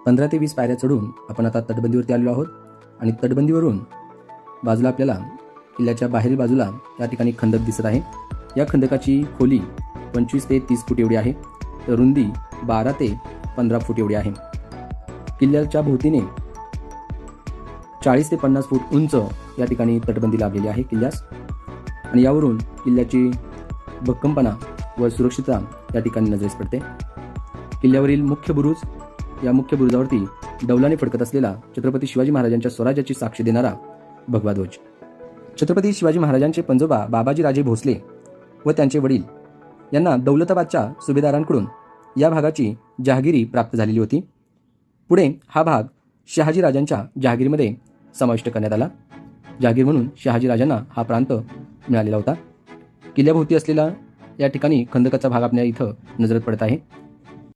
15 ते 20 पायऱ्या चढून आपण आता तटबंदीवरती आलेलो आहोत आणि तटबंदीवरून बाजूला आपल्याला किल्ल्याच्या बाहेरील बाजूला या ठिकाणी खंदक दिसत आहे. या खंदकाची खोली 25 ते 30 फूट एवढी आहे, तर रुंदी 12 ते 15 फूट एवढी आहे. किल्ल्याच्या भोवतीने 40 ते 50 फूट उंच या ठिकाणी तटबंदी लाभलेली आहे किल्ल्यास, आणि यावरून किल्ल्याची भक्कमपणा व सुरक्षितता या ठिकाणी नजरेस पडते. किल्ल्यावरील मुख्य बुरुज, या मुख्य बुरुजावरती डौलाने फडकत असलेला छत्रपती शिवाजी महाराजांच्या स्वराज्याची साक्ष देणारा भगवा ध्वज. छत्रपती शिवाजी महाराजांचे पंजोबा बाबाजी राजे भोसले व त्यांचे वडील यांना दौलताबादच्या सुभेदारांकडून या भागाची जहागिरी प्राप्त झालेली होती. पुढे हा भाग शहाजी राजांच्या जहागीरीमध्ये समाविष्ट करण्यात आला. जहागीर म्हणून शहाजी राजांना हा प्रांत मिळालेला होता. किल्ल्याभोवती असलेला या ठिकाणी खंदकाचा भाग आपल्या इथं नजरेत पडत आहे.